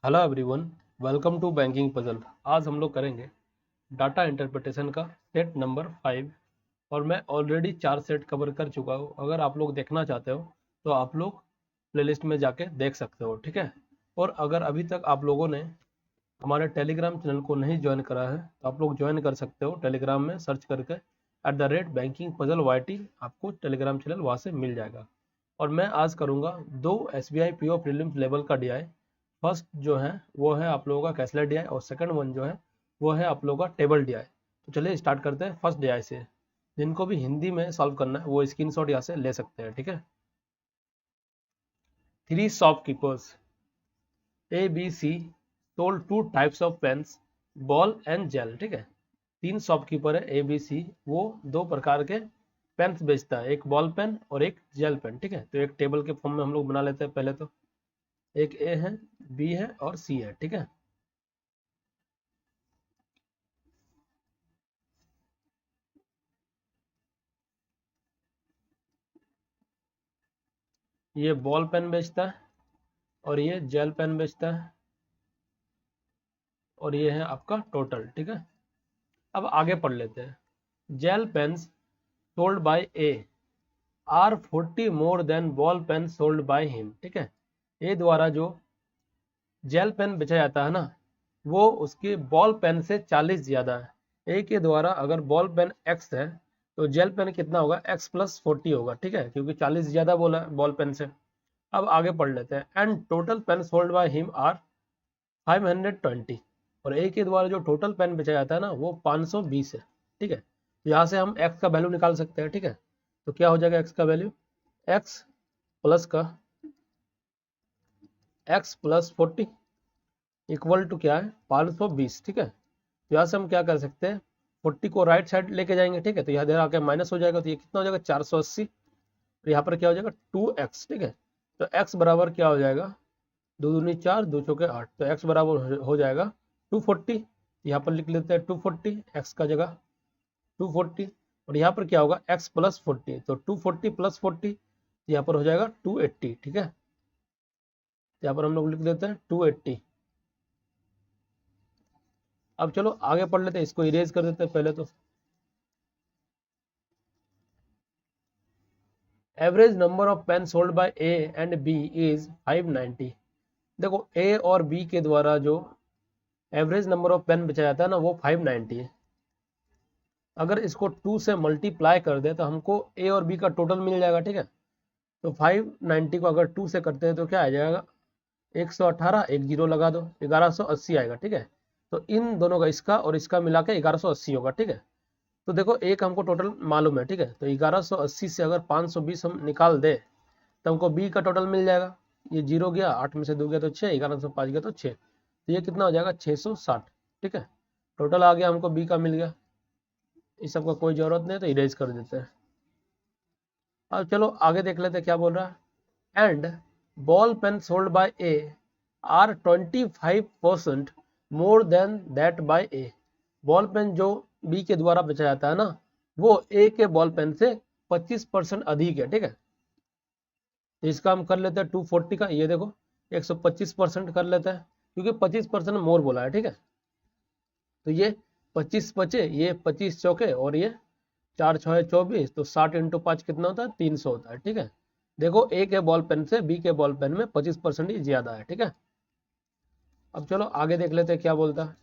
Hello everyone, welcome to banking puzzle. आज हम लोग करेंगे डाटा इंटरप्रिटेशन का सेट नंबर 5 और मैं ऑलरेडी 4 सेट कवर कर चुका हूँ। अगर आप लोग देखना चाहते हो तो आप लोग प्लेलिस्ट में जाके देख सकते हो, ठीक है। और अगर अभी तक आप लोगों ने हमारे टेलीग्राम चैनल को नहीं ज्वाइन करा है तो आप लोग ज्वाइन कर सकते हो। टेलीग्राम में सर्च करके @बैंकिंग पजल YT आपको टेलीग्राम चैनल वहाँ से मिल जाएगा। और मैं आज करूँगा 2 SBI PO प्रीलिम्स लेवल का DI। फर्स्ट जो है वो है आप लोगों का कैशलेस DI और सेकंड वन जो है वो है आप लोगों का टेबल DI। तो चलिए स्टार्ट करते हैं फर्स्ट DI से। जिनको भी हिंदी में सॉल्व करना है वो स्क्रीनशॉट यहाँ से ले सकते हैं, ठीक है। 3 shopkeepers ABC sold 2 types of pens, ball and gel, ठीक है। 3 शॉपकीपर है ABC, वो 2 प्रकार के पेन्स बेचता है, एक बॉल पेन और एक जेल पेन, ठीक है। तो एक टेबल के फॉर्म में हम लोग बना लेते हैं। पहले तो एक A है, B है और C है, ठीक है। ये बॉल पेन बेचता है और ये जेल पेन बेचता है और ये है आपका टोटल, ठीक है। अब आगे पढ़ लेते हैं। Gel pens sold by A are 40 more than ball pen sold by him, ठीक है। ए द्वारा जो जेल पेन बेचा जाता है ना वो उसके बॉल पेन से 40 ज्यादा है। ए के द्वारा अगर बॉल पेन x है तो जेल पेन कितना होगा, x+40 होगा, ठीक है, क्योंकि 40 ज्यादा बोला है बॉल पेन से। अब आगे पढ़ लेते हैं। And total pen sold by him are 520, और ए के द्वारा जो टोटल पेन बेचा जाता है ना वो 520 है, ठीक है। यहाँ से हम x का वैल्यू निकाल सकते हैं, ठीक है। तो क्या हो जाएगा x का वैल्यू, x प्लस का x+40 इक्वल टू क्या है 520, ठीक है। तो यहाँ से हम क्या कर सकते हैं, 40 को राइट साइड लेके जाएंगे, ठीक है। तो यहाँ देर आके माइनस हो जाएगा, तो ये कितना हो जाएगा 480। और यहाँ पर क्या हो जाएगा 2x, ठीक है। तो x बराबर क्या हो जाएगा, 2 दूनी 4, 2 चौके 8, तो x बराबर हो जाएगा 240। यहाँ पर लिख लेते हैं 240, x का जगह 240। और यहाँ पर क्या होगा x+40, तो 240+40 यहाँ पर हो जाएगा 280, ठीक है। यहाँ पर हम लोग लिख देते हैं 280। अब चलो आगे पढ़ लेते हैं, इसको इरेज कर देते हैं पहले तो। Average number of pen sold by A and B is 590। देखो ए और बी के द्वारा जो एवरेज नंबर ऑफ पेन बेचा जाता है ना वो 590 है। अगर इसको 2 से मल्टीप्लाई कर दे तो हमको ए और बी का टोटल मिल जाएगा, ठीक है। तो 590 को अगर 2 से करते हैं तो क्या आ जाएगा, 118, एक जीरो लगा दो, 1180 आएगा, ठीक है। तो इन दोनों का, इसका और इसका मिला के 1180 होगा, ठीक है। तो देखो एक हमको टोटल मालूम है, ठीक है। तो 1180 से अगर 520 हम निकाल दे तो हमको बी का टोटल मिल जाएगा। ये जीरो गया, 8 में से 2 गया तो 6, 11 से 5 गया तो 6, तो ये कितना हो जाएगा 660, ठीक है। टोटल आ गया, हमको बी का मिल गया। इस सब का कोई जरूरत नहीं है तो इरेज कर देते हैं। अब चलो आगे देख लेते हैं क्या बोल रहा है। And ball pen sold by A are 25% more than that by A. Ball pen जो बी के द्वारा बेचा जाता है ना वो ए के बॉल पेन से 25% अधिक है, ठीक है। तो इसका हम कर लेते हैं 240 का, ये देखो 125% कर लेते हैं क्योंकि 25% मोर बोला है, ठीक है। तो ये 25 बचे, ये 25 चौके और ये 4 6 24, तो 60 इंटू 5 कितना होता है 300 होता है, ठीक है। देखो ए के बॉल पेन से बी के बॉल पेन में 25% ही ज्यादा है, ठीक है। अब चलो आगे देख लेते हैं क्या बोलता है।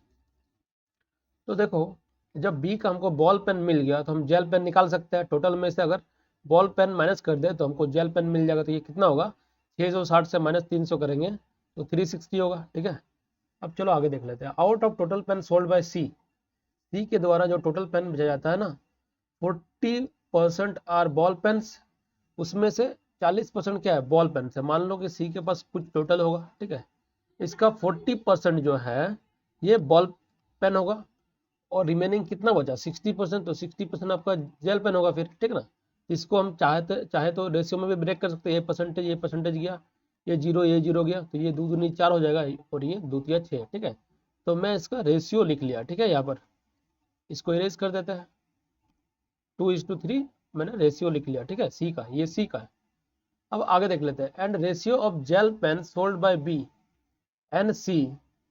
तो देखो जब बी का हमको बॉल पेन मिल गया तो हम जेल पेन निकाल सकते हैं। टोटल में से अगर बॉल पेन माइनस कर दे तो हमको जेल पेन मिल जाएगा। तो ये कितना होगा, 660 से माइनस 300 करेंगे तो 360 होगा, ठीक है। अब चलो आगे देख लेते हैं। Out of total pen sold by C, C के द्वारा जो टोटल पेन भेजा जाता है ना 40% आर बॉल पेन्स, उसमें से 40% क्या है बॉल पेन से। मान लो कि सी के पास कुछ टोटल होगा, ठीक है। इसका 40% जो है ये बॉल पेन होगा और रिमेनिंग कितना बचा 60%, तो 60% आपका जेल पेन होगा फिर, ठीक ना। इसको हम चाहे तो रेशियो में भी ब्रेक कर सकते हैं। ये परसेंटेज गया, ये जीरो गया, तो ये 2 दूनी 4 हो जाएगा और ये 2 तिया 6, ठीक है। तो मैं इसका रेशियो लिख लिया, ठीक है। यहाँ पर इसको इरेज कर देते हैं, 2:3 मैंने रेशियो लिख लिया, ठीक है। सी का, ये सी का है। अब आगे देख लेते हैं। And ratio of gel pen sold by B and C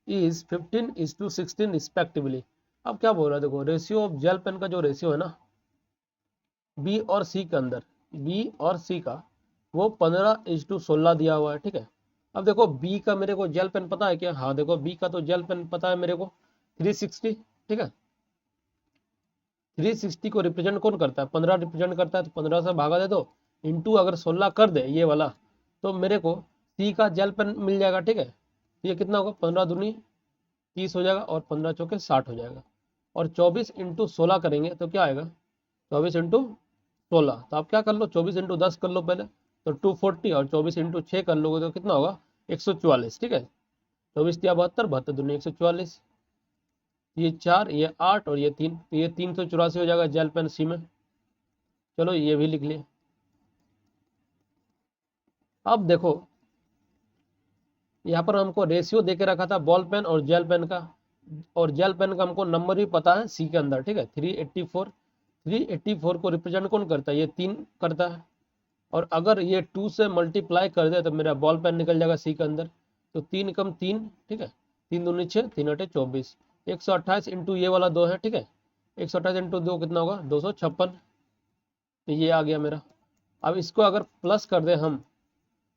is 15:16 respectively. अब क्या बोल रहा है, देखो रेशियो ऑफ जेल पेन का जो रेशियो है ना बी और सी के अंदर, बी और सी का, वो 15:16 दिया हुआ है, ठीक है। अब देखो बी का मेरे को जेल पेन पता है क्या, हाँ देखो बी का तो जेल पेन पता है मेरे को 360, ठीक है। 360 को रिप्रेजेंट कौन करता है, 15 रिप्रेजेंट करता है, तो 15 से भागा दे दो, इंटू अगर 16 कर दे ये वाला, तो मेरे को सी का जेल पेन मिल जाएगा, ठीक है। ये कितना होगा, 15 दूनी 30 हो जाएगा और 15 चौके 60 हो जाएगा। और 24 इंटू 16 करेंगे तो क्या आएगा, 24 इंटू 16, तो आप क्या कर लो 24 इंटू 10 कर लो पहले, तो 240, और 24 इंटू 6 कर लोगे तो कितना होगा 144, ठीक है। 24 या 72, 72 दूनी 144, ये 4 ये 8 और ये 3, तो ये 384 हो जाएगा जेल पेन सी में। चलो ये भी लिख लिए। अब देखो यहाँ पर हमको रेशियो देके रखा था बॉल पेन और जेल पेन का, और जेल पेन का हमको नंबर भी पता है सी के अंदर, ठीक है 384। 384 को रिप्रेजेंट कौन करता है, ये 3 करता है। और अगर ये 2 से मल्टीप्लाई कर दे तो मेरा बॉल पेन निकल जाएगा सी के अंदर, तो 3 कम 3, ठीक है, 3 दूनी 6, 3 अठे 24, 128 इंटू ये वाला 2 है, ठीक है। 128 इंटू 2 कितना होगा 256, तो ये आ गया मेरा। अब इसको अगर प्लस कर दे हम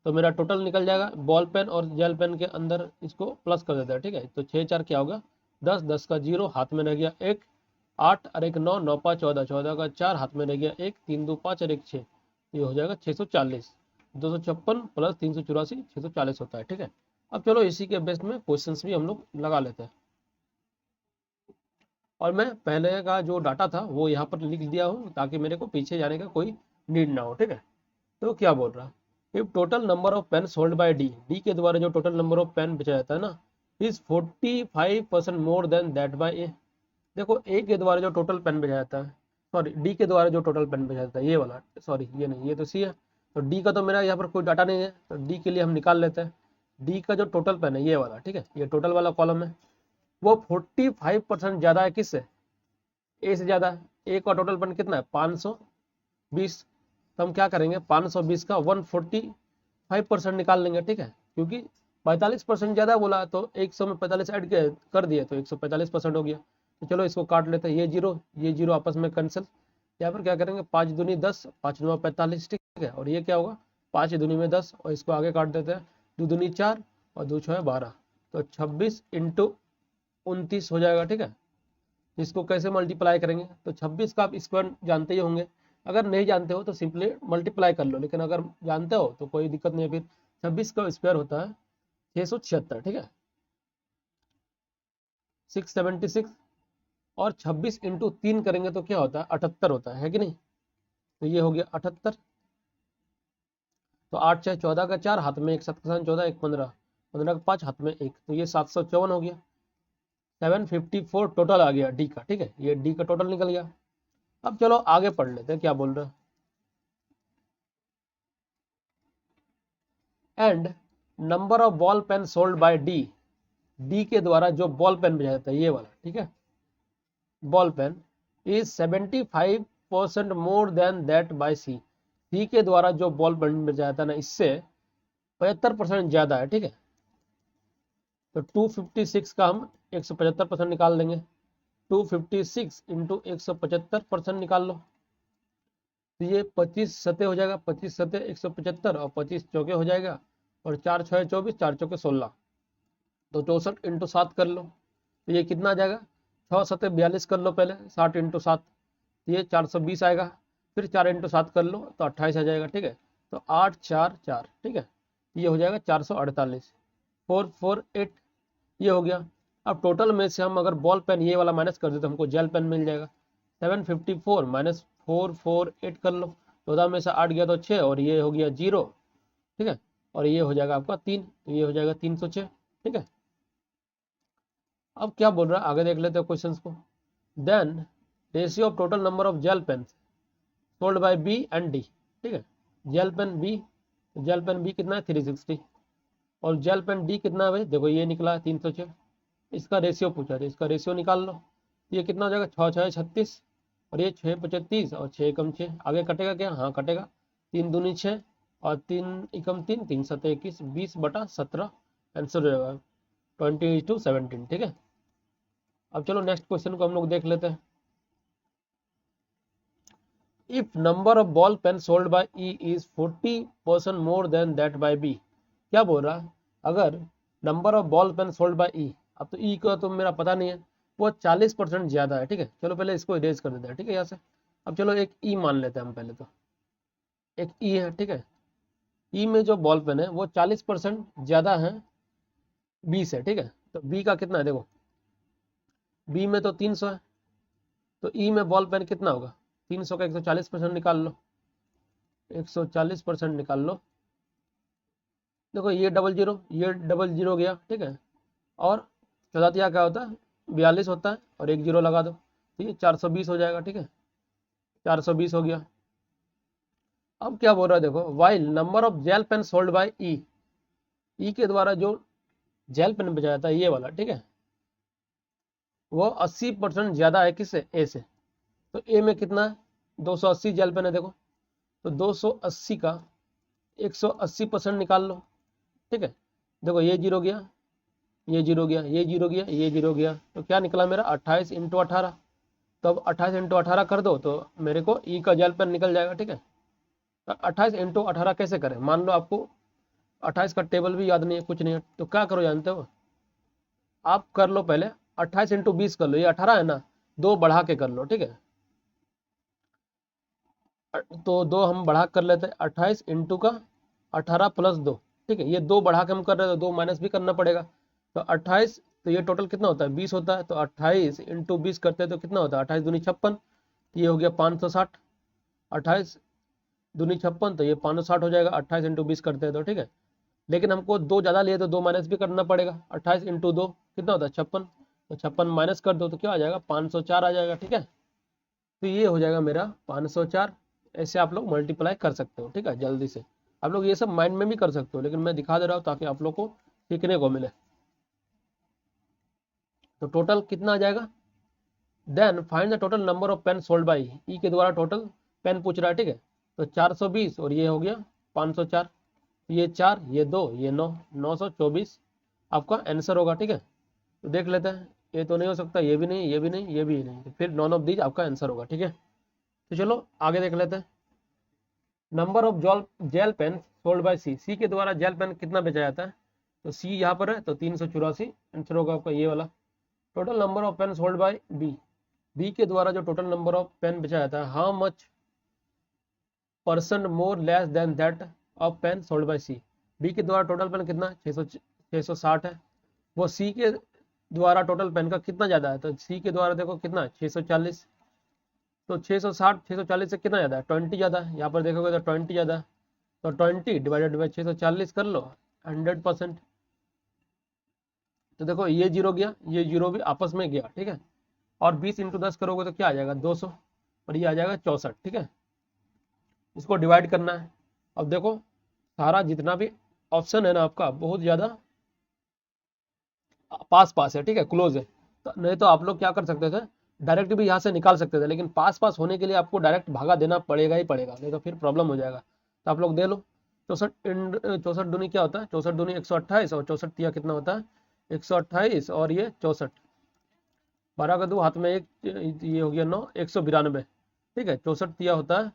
तो मेरा टोटल निकल जाएगा, बॉल पेन और जेल पेन के अंदर इसको प्लस कर देता है, ठीक है। तो 6 4 क्या होगा 10, 10 का 0 हाथ में रह गया 1, 8 और 1 9, 9 5 14, 14 का 4 हाथ में रह गया 1, 3 2 5 और 1 6, ये हो जाएगा 640। 256 प्लस 384 640 होता है, ठीक है। अब चलो इसी के बेस में क्वेश्चंस भी हम लोग लगा लेते हैं, और मैं पहले का जो डाटा था वो यहाँ पर लिख दिया हूँ ताकि मेरे को पीछे जाने का कोई नीड ना हो, ठीक है। तो क्या बोल रहा है, if total number of pen sold by D, D के द्वारा जो टोटल नंबर ऑफ पेन बेचा जाता है ना is 45% more than that by A. देखो ए के द्वारा जो टोटल पेन बेचा जाता है, सॉरी डी के द्वारा जो टोटल पेन बेचा जाता है ये वाला, सॉरी ये नहीं, ये तो सी है। तो डी का तो मेरा यहाँ पर कोई डाटा नहीं है, तो डी के लिए हम निकाल लेते हैं। डी का जो टोटल पेन है ये वाला, ठीक है, ये टोटल वाला कॉलम है, वो 45% ज्यादा है किससे, ए से ज्यादा है। ए का टोटल पेन कितना है 520, तो हम क्या करेंगे 520 का 145% निकाल लेंगे, ठीक है, क्योंकि 45% ज्यादा बोला तो 100 में 45 ऐड कर दिए तो 145% हो गया। तो चलो इसको काट लेते हैं, ये जीरो आपस में कैंसिल। यहाँ पर क्या करेंगे 5 दूनी 10, 5 9 45, ठीक है। और ये क्या होगा 5 दूनी में 10, और इसको आगे काट देते हैं, 2 दूनी 4 और 2 6 12, तो 26 इंटू 29 हो जाएगा, ठीक है। इसको कैसे मल्टीप्लाई करेंगे, तो 26 का आप स्क्वायर जानते ही होंगे, अगर नहीं जानते हो तो सिंपली मल्टीप्लाई कर लो, लेकिन अगर जानते हो तो कोई दिक्कत नहीं है। फिर 26 का स्क्वायर होता है 676, ठीक है 676, और 26 इंटू 3 करेंगे तो क्या होता है 78 होता है कि नहीं, तो ये हो गया 78। तो 8 6 14 का 4 हाथ में 1, 7 का 14, 1 15, 15 का 5 हाथ में 1, तो ये 754 हो गया। 754 टोटल आ गया डी का, ठीक है, ये डी का टोटल निकल गया। अब चलो आगे पढ़ लेते हैं क्या बोल रहे हैं। And number of ball pen sold by D, D के द्वारा जो बॉल पेन बेचा जाता है ये वाला, ठीक है, ball pen is 75% more than that by C, C के द्वारा जो बॉल पेन बेचा जाता है ना इससे 75% ज्यादा है, ठीक है। तो 256 का हम 175% निकाल लेंगे, 256 इंटू 175% निकाल लो, तो ये 25 सते हो जाएगा, 25 सते 175 और 25 चौके हो जाएगा, और 4 6 24, 4 चौके 16, तो 64 इंटू 7 कर लो, तो ये कितना आ जाएगा 6 सते 42 कर लो पहले, 60 इंटू 7, तो ये 420 आएगा। फिर 4 इंटू 7 कर लो तो 28 आ जाएगा, ठीक है। तो 8 4 4, ठीक है, ये हो जाएगा 448, 448, ये हो गया। अब टोटल में से हम अगर बॉल पेन ये वाला माइनस कर दे तो हमको जेल पेन मिल जाएगा, 754 माइनस 448 कर लो, 14 में से 8 गया तो 6, और ये हो गया 0, ठीक है, और ये हो जाएगा आपका 3, तो ये हो जाएगा 306, ठीक है। अब क्या बोल रहा है आगे देख लेते हैं क्वेश्चंस को। Then ratio of total number of gel pen sold by B and D, ठीक है, gel pen B, gel pen B कितना है 360, और जेल पेन डी कितना है भाई, देखो ये निकला है 306, इसका रेशियो पूछा था, इसका रेशियो निकाल लो, ये कितना हो जाएगा 6 6 36, और ये 6 35 और 6 कम 6, आगे कटेगा क्या, हाँ कटेगा, 3 दूनी 6 और 3 एकम 3, 3 7 21, 20/17 आंसर हो जाएगा। 20:17, ठीक है। अब चलो नेक्स्ट क्वेश्चन को हम लोग देख लेते हैं। If number of ball pen sold by E is 40% more than that by B, क्या बोल रहा है, अगर number of ball pen sold by E, अब तो ई का तो मेरा पता नहीं है, वो 40% ज्यादा है, ठीक है। चलो पहले इसको इरेज कर देते हैं, ठीक है, यहाँ से। अब चलो एक ई मान लेते हैं हम पहले, तो एक ई है, ठीक है। ई में जो बॉल पेन है वो 40% ज्यादा है बी से, ठीक है। तो बी का कितना है, देखो बी में तो 300 है, तो ई में बॉल पेन कितना होगा, 300 का 140% निकाल लो, 140% निकाल लो। देखो ये डबल जीरो, ये डबल जीरो गया, ठीक है। और 14 क्या होता है, 42 होता है, और एक जीरो लगा दो, ठीक है, 420 हो जाएगा, ठीक है, 420 हो गया। अब क्या बोल रहा है, देखो while number of gel pen sold by E, E के द्वारा जो जेल पेन बेचा जाता है ये वाला, ठीक है, वो 80% ज्यादा है किससे, ए से। तो ए में कितना है, 280 जेल पेन है, देखो तो 280 का 180% निकाल लो, ठीक है। देखो ये जीरो गया, ये जीरो गया, ये जीरो गया, ये जीरो गया, तो क्या निकला मेरा 28 इंटू 18। तो अब 28 इंटू 18 कर दो तो मेरे को ई का जेल पेन निकल जाएगा, ठीक है। तो 28 इंटू 18 कैसे करें, मान लो आपको 28 का टेबल भी याद नहीं है, कुछ नहीं है, तो क्या करो जानते हो, आप कर लो पहले 28 इंटू 20 कर लो, ये 18 है ना, दो बढ़ा के कर लो, ठीक है। तो दो हम बढ़ा कर लेते हैं, 28 इंटू का 18 प्लस 2, ठीक है। ये दो बढ़ा के हम कर रहे हैं तो दो माइनस भी करना पड़ेगा, तो 28, तो ये टोटल कितना होता है 20 होता है, तो 28 इंटू 20 करते हैं तो कितना होता है 28 दूनी 56, ये हो गया 560, 28 दूनी 56, तो ये 560 हो जाएगा 28 इंटू 20 करते हैं तो, ठीक है। लेकिन हमको दो ज़्यादा लिए तो दो माइनस भी करना पड़ेगा, 28 इंटू 2 कितना होता है 56, तो 56 माइनस कर दो तो क्या आ जाएगा 504 आ जाएगा, ठीक है। तो ये हो जाएगा मेरा 504। ऐसे आप लोग मल्टीप्लाई कर सकते हो, ठीक है, जल्दी से। आप लोग ये सब माइंड में भी कर सकते हो, लेकिन मैं दिखा दे रहा हूँ ताकि आप लोग को सीखने को मिले। तो टोटल कितना आ जाएगा, then find the total number of pen sold by E के द्वारा टोटल पेन पूछ रहा है, ठीक है। तो 420 और ये हो गया 504, ये 4 ये 2 ये 9, 924 आपका आंसर होगा, ठीक है। तो देख लेते हैं, ये तो नहीं हो सकता, ये भी नहीं, ये भी नहीं, ये भी नहीं, तो फिर नॉन ऑफ दीज आपका आंसर होगा, ठीक है। तो चलो आगे देख लेते हैं। Number of gel pen sold by C, C के द्वारा जेल पेन कितना बेचा जाता है, तो सी यहाँ पर है तो 384 आंसर होगा आपका ये वाला। Total number of pen sold by B, B के द्वारा जो टोटल नंबर ऑफ पेन बेचा जाता है, how much percent more less than that of pen sold by C, B के द्वारा टोटल पेन कितना 660 है, वो सी के द्वारा टोटल पेन का कितना ज्यादा है, तो सी के द्वारा देखो कितना 640, तो 660 640 से कितना ज्यादा है 20 ज्यादा है, यहाँ पर देखोगे तो 20 ज्यादा है, तो 20 डिवाइडेड बाई 640 कर लो 100%। तो देखो ये जीरो गया, ये जीरो भी आपस में गया, ठीक है। और 20 इंटू 10 करोगे तो क्या आ जाएगा 200, और ये आ जाएगा 64, ठीक है। इसको डिवाइड करना है। अब देखो सारा जितना भी ऑप्शन है ना आपका बहुत ज्यादा पास पास है, ठीक है, क्लोज है। तो नहीं तो आप लोग क्या कर सकते थे, डायरेक्ट भी यहाँ से निकाल सकते थे, लेकिन पास पास होने के लिए आपको डायरेक्ट भागा देना पड़ेगा ही पड़ेगा, नहीं तो फिर प्रॉब्लम हो जाएगा। तो आप लोग दे लो 64 दूनी क्या होता है, 64 दूनी 128, और 64 तिया कितना होता है 128, और ये 64, 12 का 2 हाथ में एक, ये हो गया 9, 192, ठीक है। 64 तिया होता है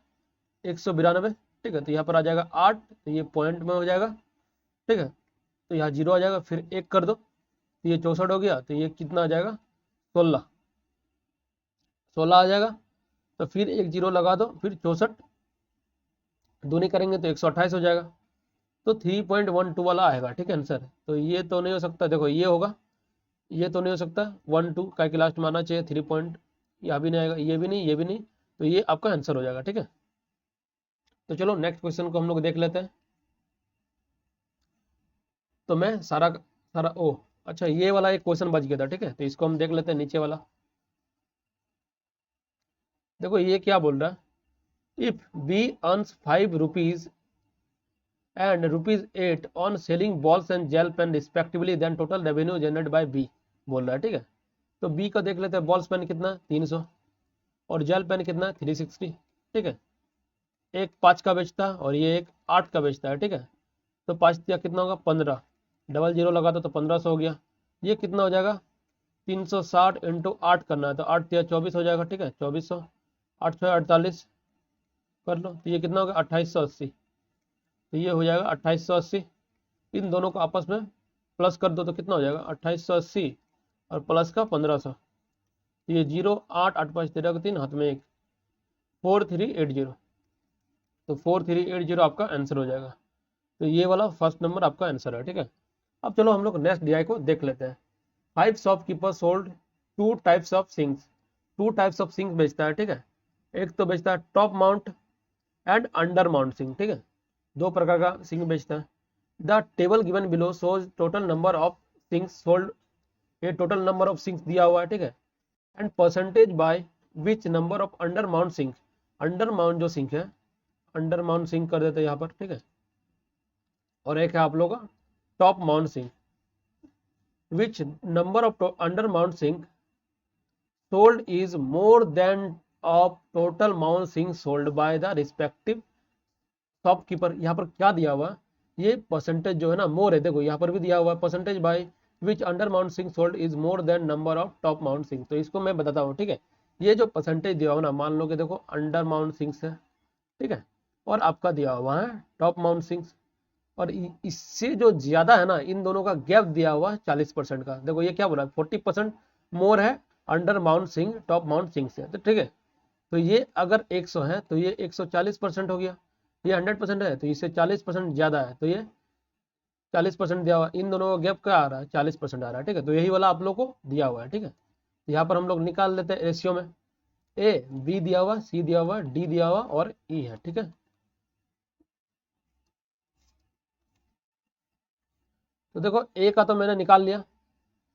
192, ठीक है। तो यहाँ पर आ जाएगा 8, तो ये पॉइंट में हो जाएगा, ठीक है। तो यहाँ जीरो आ जाएगा, फिर एक कर दो तो ये 64 हो गया, तो ये कितना आ जाएगा 16, 16 आ जाएगा। तो फिर एक जीरो लगा दो, फिर 64 दूनी करेंगे तो 128 हो जाएगा, तो 3.12 वाला आएगा, ठीक है आंसर। तो ये तो नहीं हो सकता, देखो ये होगा, ये तो नहीं हो सकता 12 का के लास्ट माना चाहिए 3 पॉइंट, यहाँ भी नहीं आएगा, ये भी नहीं, ये भी नहीं, तो ये आपका आंसर हो जाएगा, ठीक है। तो चलो नेक्स्ट क्वेश्चन को हम लोग देख लेते हैं। तो मैं सारा सारा ओ अच्छा ये वाला एक क्वेश्चन बच गया था, ठीक है, तो इसको हम देख लेते हैं नीचे वाला। देखो ये क्या बोल रहा है, if B earns 5 rupees and ₹8 on selling balls and gel pen respectively, then total revenue generated by B बोल रहा है, ठीक है। तो B का देख लेते हैं, बॉल्स पेन कितना 300 और जेल पेन कितना 360, ठीक है। एक 5 का बेचता है और ये एक 8 का बेचता है, ठीक है। तो 5 दिया कितना होगा 15, डबल जीरो लगा दो तो 1500 हो गया। ये कितना हो जाएगा 360 इंटू 8 करना है तो 8 या 24 हो जाएगा, ठीक है 2400, 8 6 48 कर लो तो ये कितना होगा 2880। तो ये हो जाएगा 2880, इन दोनों को आपस में प्लस कर दो तो कितना हो जाएगा 2880 और प्लस का 1500। तो ये 0 8 8 5 13 3 हाथ में 1 4380। तो 4380 आपका आंसर हो जाएगा। तो ये वाला फर्स्ट नंबर आपका आंसर है, ठीक है। अब चलो हम लोग नेक्स्ट डीआई को देख लेते हैं। 5 shopkeeper sold 2 types of sinks. 2 types of sinks बेचता है, ठीक है। एक तो बेचता है top mount and under mount sink, ठीक है, दो प्रकार का सिंक बेचता है। The table given below shows total number of sinks sold. ये टोटल नंबर ऑफ सिंक्स दिया हुआ है, ठीक है, and percentage by which number of under mount sink. Under mount जो सिंक है, अंडर माउंट सिंक कर देते हैं यहाँ पर, ठीक है। और एक है आप लोग का top mount sink. Which number of under mount sink sold is more than of total mount sink sold by the respective shopkeeper. यहाँ पर क्या दिया हुआ, ये परसेंटेज जो है ना मोर है, देखो यहाँ पर भी दिया हुआ है percentage by which under mount sink sold is more than number of top mount sink. तो इसको मैं बताता हूँ, ठीक है। ये जो परसेंटेज दिया हुआ ना, मान लो कि देखो अंडर माउंट सिंक्स है, ठीक है, और आपका दिया हुआ है टॉप माउंट सिंक्स, और इससे जो ज्यादा है ना इन दोनों का गैप दिया हुआ है 40% का। देखो ये क्या बोला 40% मोर है under mount sink top mount sink से, तो ठीक है। तो ये अगर 100 है तो ये 140% हो गया, ये 100% है तो इससे 40% ज्यादा है, तो ये 40% दिया हुआ, इन दोनों का गैप क्या आ रहा है 40% आ रहा है, ठीक है। तो यही वाला आप लोग को दिया हुआ है, ठीक है। यहाँ पर हम लोग निकाल लेते हैं रेशियो में, ए बी दिया हुआ, सी दिया हुआ, डी दिया हुआ और ई है, ठीक है। तो देखो ए का तो मैंने निकाल लिया,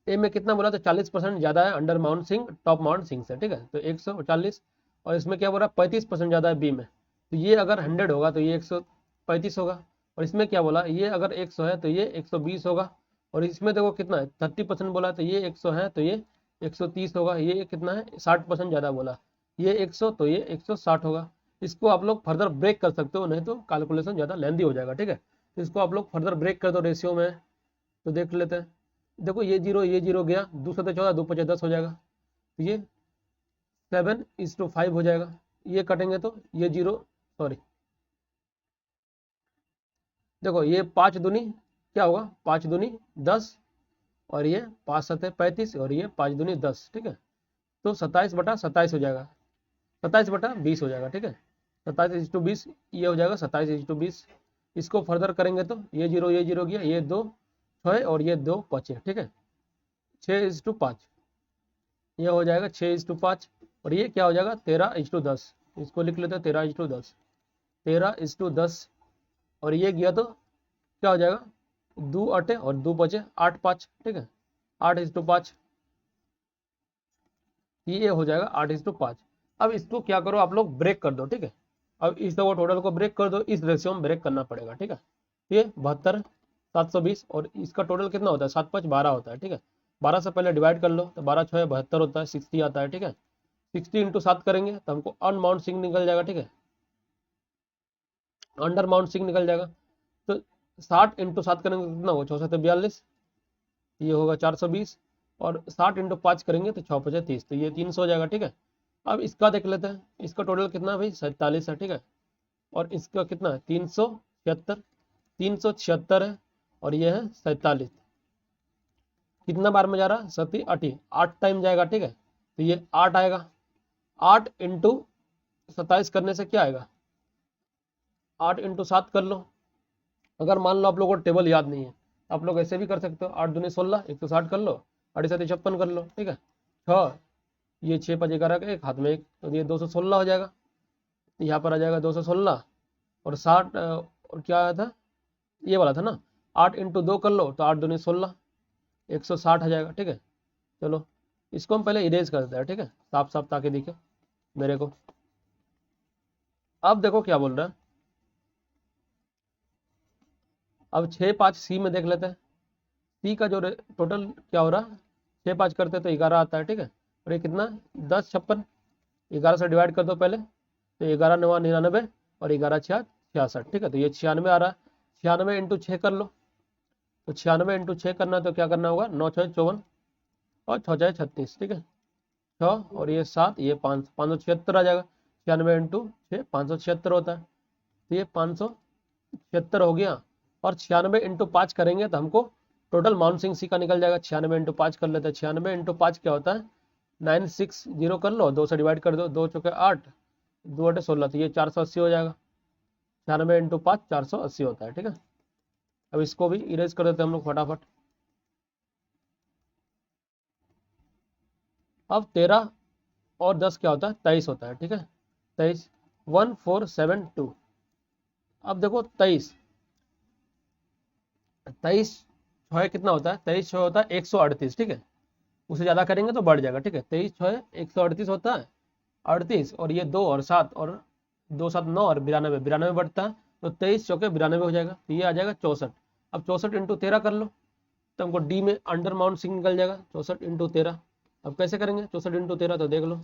ए में कितना बोला तो 40% ज्यादा है under mount sink top mount sink से, ठीक है, तो 140। और इसमें क्या बोला 35% ज्यादा है बी में, तो ये अगर 100 होगा तो ये 135 होगा। और इसमें क्या बोला ये अगर 100 है तो ये 120 होगा। और इसमें देखो कितना है 30% बोला, तो ये 100 है तो ये 130 होगा। ये कितना है 60% ज्यादा बोला, ये 100 तो ये 160 होगा। इसको आप लोग फर्दर ब्रेक कर सकते हो, नहीं तो कैलकुलेशन ज्यादा लेंदी हो जाएगा, ठीक है। तो इसको आप लोग फर्दर ब्रेक कर दो रेशियो में, तो देख लेते हैं। देखो ये जीरो गया, 2 14 2 5 10 हो जाएगा, तो ये 7:5 हो जाएगा। ये कटेंगे तो ये जीरो, सॉरी देखो ये 5 दूनी क्या होगा 5 दूनी 10, और ये 5 7 35 और ये 5 दूनी 10, ठीक है। तो 27/27 हो जाएगा, 27/20 हो जाएगा, ठीक है। 27:20 ये हो जाएगा 27:20। इसको फर्दर करेंगे तो ये जीरो गया, ये 2 6 और ये 2 बचे, ठीक है। 6:5 ये हो जाएगा 6:5। और ये क्या हो जाएगा 13:10। इसको लिख लेते हैं 13:10, 13:10। और ये गया तो क्या हो जाएगा 2 8 और 2 बचे 8 5, ठीक है, 8:5। ये हो जाएगा 8:5। अब इसको क्या करो आप लोग ब्रेक कर दो, ठीक है। अब इस दो टोटल को ब्रेक कर दो, इस रेशियो में ब्रेक करना पड़ेगा, ठीक है। ये 72 720 और इसका टोटल कितना होता है 7 5 12 होता है, ठीक है। 12 से पहले डिवाइड कर लो तो 12 6 72 होता है, 60 आता है, ठीक है। 60 इंटू 7 करेंगे तो हमको अनमाउंट सिंक निकल जाएगा, ठीक है, अंडर माउंट सिंक निकल जाएगा। तो 60 इंटू 7 करेंगे तो कितना होगा 6 7 42, ये होगा 420। और 60 इंटू 5 करेंगे तो 6 5 30, तो ये 300 हो जाएगा, ठीक है। अब इसका देख लेते हैं, इसका टोटल कितना है भाई 47 है, ठीक है। और इसका कितना है 376 है, और ये है 47। कितना बार में जा रहा है 7 8 8 टाइम जाएगा, ठीक है। तो ये 8 आएगा, 8 इंटू 27 करने से क्या आएगा 8 इंटू 7 कर लो। अगर मान लो आप लोगों को टेबल याद नहीं है तो आप लोग ऐसे भी कर सकते हो, 8 दूनी 16 160 कर लो, 8 7 56 कर लो, ठीक है। 6 ये 6 5 11 का एक हाथ में एक, तो ये 216 हो जाएगा। तो यहाँ पर आ जाएगा 216 और 60 और क्या आया था ये वाला था ना, 8 इंटू 2 कर लो तो 8 दूनी 16 160 आ जाएगा, ठीक है। चलो इसको हम पहले इरेज कर देते हैं, ठीक है, साफ साफ ताकि दिखे मेरे को। अब देखो क्या बोल रहा है, अब 6 5 सी में देख लेते हैं। सी का जो टोटल क्या हो रहा है 6 5 करते तो 11 आता है, ठीक है। और ये कितना 10 56, 11 से डिवाइड कर दो पहले, तो 11 9 99 और 11 6 66, ठीक है। तो ये 96 आ रहा है, 96 इंटू 6 कर लो तो 96 इंटू 6 करना है तो क्या करना होगा, 9 6 54 और 6 6 36, ठीक है, 6 और ये 7, ये 5, 576 आ जाएगा। 96 इंटू 6 576 होता है, तो ये 576 हो गया। और 96 इंटू 5 करेंगे तो हमको टोटल माउंसिंग सी का निकल जाएगा। 96 इंटू 5 कर लेते हैं। 96 इंटू 5 क्या होता है, 960 कर लो, 2 से डिवाइड कर दो, 2 चौके 8, 2 8 16, तो ये 480 हो जाएगा। 96 इंटू 5 480 होता है, ठीक है। अब इसको भी इरेज कर देते हैं हम लोग फटाफट। अब 13 और 10 क्या होता है, 23 होता है, ठीक है। 23 1472। अब देखो 23 23 छः कितना होता है, 23 छः होता है 138, ठीक है। उसे ज़्यादा करेंगे तो बढ़ जाएगा, ठीक है। 23 छः 138 होता है, 38 और ये 2 और 7 और 2 7 9 और 92, 92 बढ़ता है, तो 23 चौके 92 हो जाएगा, तो ये आ जाएगा 64। अब 64 इंटू 13 कर लो तो हमको डी में अंडर माउंट सिंक निकल जाएगा। 64 इंटू 13, अब कैसे करेंगे 64 इंटू 13, तो देख लो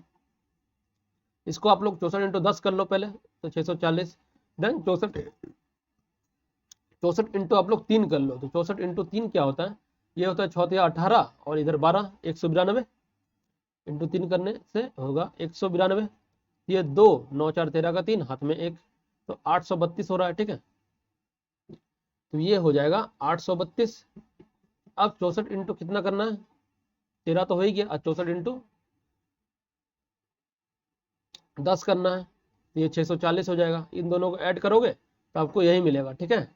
इसको आप लोग 64 इंटू 10 कर लो पहले, तो 640। देन 64 इंटू आप लोग 3 कर लो, तो 64 इंटू 3 क्या होता है, ये होता है 6 18 और इधर 12, 192 इंटू 3 करने से होगा 192। ये 2 9 4 13 का 3, हाथ में 1, तो 832 हो रहा है, ठीक है। तो ये हो जाएगा 832। अब 64 इंटू कितना करना है, 13 तो हो ही गया, 64 इंटू 10 करना है, तो ये 640 हो जाएगा। इन दोनों को ऐड करोगे तो आपको यही मिलेगा, ठीक है।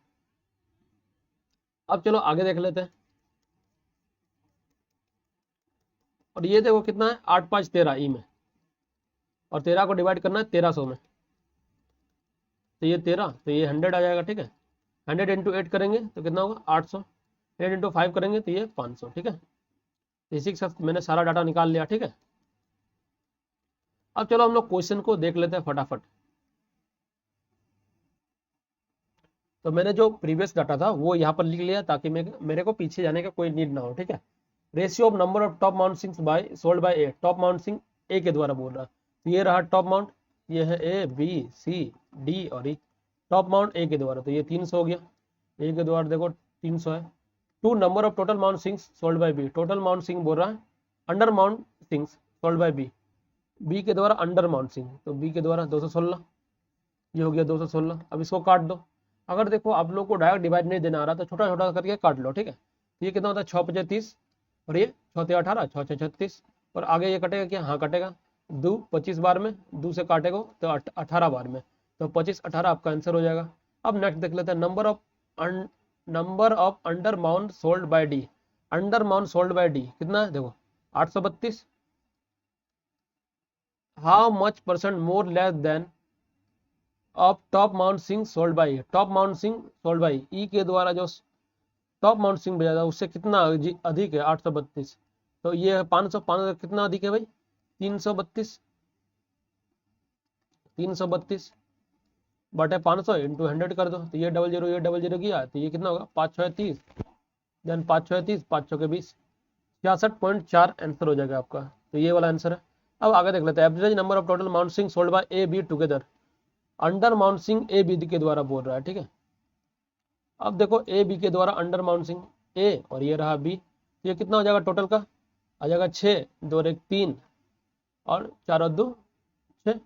अब चलो आगे देख लेते हैं। और ये देखो कितना है, 8 5 13 ई में, और 13 को डिवाइड करना है 1300 में, तो ये 13, तो ये 100 आ जाएगा, ठीक है। 100 इंटू 8 करेंगे तो कितना होगा 800, 8 इंटू 5 करेंगे तो ये 500, ठीक है। इसी के साथ मैंने सारा डाटा निकाल लिया, ठीक है। अब चलो हम लोग क्वेश्चन को देख लेते हैं फटाफट। तो मैंने जो प्रीवियस डाटा था वो यहाँ पर लिख लिया ताकि मेरे को पीछे जाने का कोई नीड ना हो, ठीक है। Ratio of number of top mount by sold by A, top mount A के द्वारा बोल रहा है, तो ये रहा टॉप माउंट, ये है ए बी सी डी और ई। टॉप माउंट ए के द्वारा तो ये 300 हो गया, ए के द्वारा देखो 300 है। To number of total mount sold by B, total mount बोल रहा है under mount sold by B, B के द्वारा अंडर माउंट तो बी के द्वारा 216, ये हो गया 216। अब इसको काट दो। अगर देखो आप लोग को डायरेक्ट डिवाइड नहीं देना आ रहा तो छोटा छोटा करके काट लो, ठीक है। तो ये कितना होता है 6 5 30 और ये 6 18, 6 6 36 और आगे ये कटेगा क्या, हाँ कटेगा, 2 25 बार में, 2 से काटेगा तो 18 बार में, तो 25 18 आपका आंसर हो जाएगा। अब नेक्स्ट देख लेते हैं number of under mount sold by D. Under mount sold by D कितना है, देखो 832। How much percent more less than of top mount sold by, top mount sold by E के द्वारा जो टॉप माउंट भेजा था उससे कितना अधिक है, 832। तो ये है 500, 500 कितना अधिक है भाई, 332, 332 बटे 500 इंटू 100 कर दो, तो ये 00 ये 00 गया, तो ये कितना होगा 5 6 30, देन 5 6 30, 5 6 20, 66.4 आंसर हो जाएगा आपका। तो ये वाला आंसर है। अब आगे देख लेते हैं average number of total mount sold by A B together. Under mount A B के द्वारा बोल रहा है, ठीक है। अब देखो ए बी के द्वारा अंडर माउंट ए और ये रहा बी, तो ये कितना हो जाएगा टोटल का, आ जाएगा 6 2 1 3 और 4 और 2 6।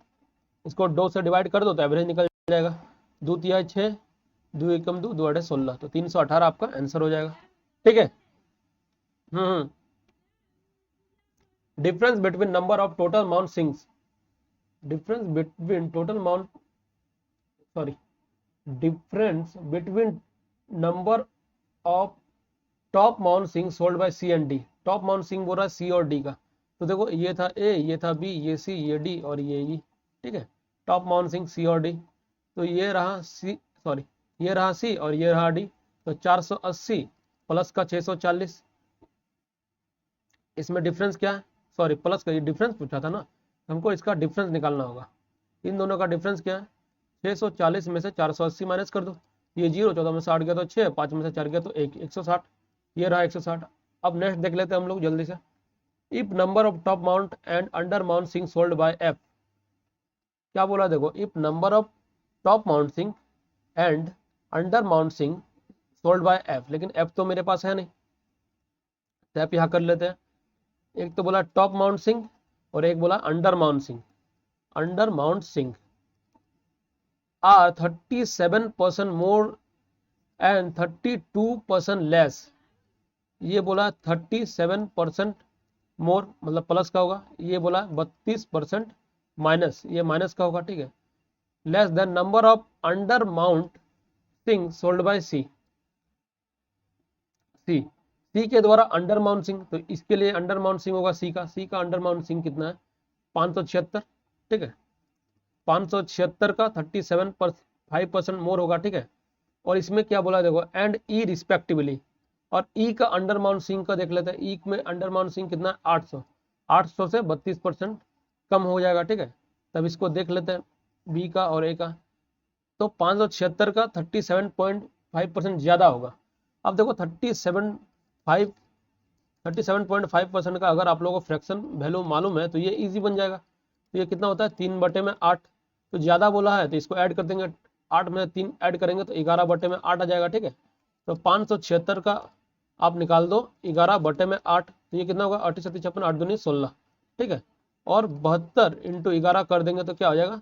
इसको 2 से डिवाइड कर दो तो एवरेज निकल जाएगा, 2 तिहाई 6, 2 एकम 2, 2 8 16, तो 318 आपका आंसर हो जाएगा, ठीक है। Difference between number of total mount difference between total mount sorry difference between number of top mount sold by C and D. Top mount बोल रहा है सी और डी का, तो देखो ये था ए, ये था बी, ये सी, ये डी और ये ई, ठीक है। टॉप माउंट सी और डी, तो ये रहा सी सॉरी ये रहा सी और ये रहा डी, तो 480 प्लस का 640, इसमें डिफरेंस क्या है, सॉरी प्लस का, ये डिफरेंस पूछा था ना, हमको इसका डिफरेंस निकालना होगा। इन दोनों का डिफरेंस क्या है, 640 में से 480 माइनस कर दो, ये 0, 14 में से 8 गया तो 6, 5 में से 4 गया तो 1, 160, ये रहा 160। अब नेक्स्ट देख लेते हैं हम लोग जल्दी से। If number of top mount and under mount sold by F, क्या बोला देखो, if number of top mount and under mount sold by F, लेकिन एफ तो मेरे पास है नहीं, तो एफ यहाँ कर लेते हैं। एक तो बोला टॉप माउंट सिंक और एक बोला under mount sink. Under mount sink are 37% more and 32% less. ये बोला 37% मोर मतलब प्लस का होगा, ये बोला 32% माइनस, ये माइनस का होगा, ठीक है। Less than number of under mount sink sold by C. C के द्वारा अंडर माउंट सिंक, तो इसके लिए अंडर माउंट सिंक होगा सी का अंडर माउंट सिंक कितना है 576, ठीक है। 576 का 37.5% मोर होगा, ठीक है। और इसमें क्या बोला देखो, एंड ई रिस्पेक्टिवली, और ई का अंडर माउंट सिंक का देख लेते हैं। ई में अंडर माउंट सिंक कितना है 800, 800 से 32% कम हो जाएगा, ठीक है। तब इसको देख लेते हैं बी का और ए का। तो 576 का 37.5% ज्यादा होगा। अब देखो 37.5% का अगर आप लोगों को फ्रैक्शन वैल्यू मालूम है तो ये इजी बन जाएगा। तो ये कितना होता है 3/8, तो ज्यादा बोला है तो इसको ऐड कर देंगे, 8 में 3 ऐड करेंगे तो 11/8 आ जाएगा, ठीक है। तो 576 का आप निकाल दो 11/8, तो ये कितना होगा 8 7 56 8 दूनी 16, ठीक है। और 72 इंटू 11 कर देंगे तो क्या हो जाएगा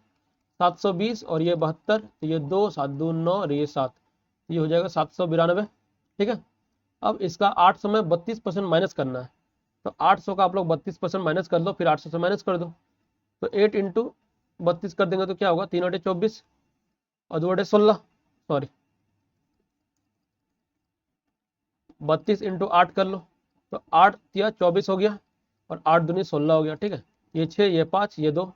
720, और ये 72, तो ये 2 7 2 9 और ये 7, ये हो जाएगा 792, ठीक है। अब इसका 800 में 32% माइनस करना है, तो 800 का आप लोग 32% माइनस कर दो, फिर 800 से माइनस कर दो, तो 8 इंटू 32 कर देंगे तो क्या होगा 3/24 और 2/16, सॉरी 32 इंटू 8 कर लो, तो 8 या 24 हो गया और 8 दूनी 16 हो गया, ठीक है। ये 6 ये 5 ये 2,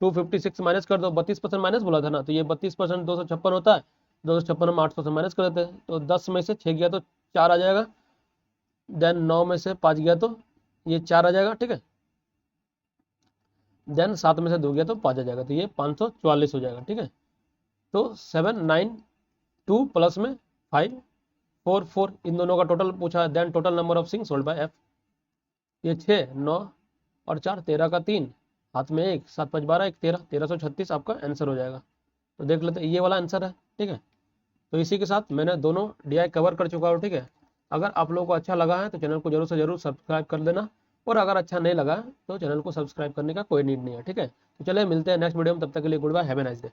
256 माइनस कर दो, 32% माइनस बोला था ना, तो ये 32% 256 होता है, 256 में 800 से माइनस कर देते हैं, तो 10 में से 6 गया तो 4 आ जाएगा, देन 9 में से 5 गया तो ये 4 आ जाएगा, ठीक है। देन 7 में से 2 गया तो 5 आ जाएगा, तो ये 544 हो जाएगा, ठीक है। तो 792 प्लस में 544 इन दोनों का टोटल पूछा है। Then total number of sink sold by F, ये 6 9 और 4 13 का 3 हाथ में 1 7 5 12 1 13, 1336 आपका आंसर हो जाएगा। तो देख लेते ये वाला आंसर है, ठीक है। तो इसी के साथ मैंने दोनों डीआई कवर कर चुका हूँ, ठीक है। अगर आप लोगों को अच्छा लगा है तो चैनल को जरूर से जरूर सब्सक्राइब कर देना, और अगर अच्छा नहीं लगा तो चैनल को सब्सक्राइब करने का कोई नीड नहीं है, ठीक है। तो चलिए मिलते हैं नेक्स्ट वीडियो में, तब तक के लिए goodbye, have a nice day.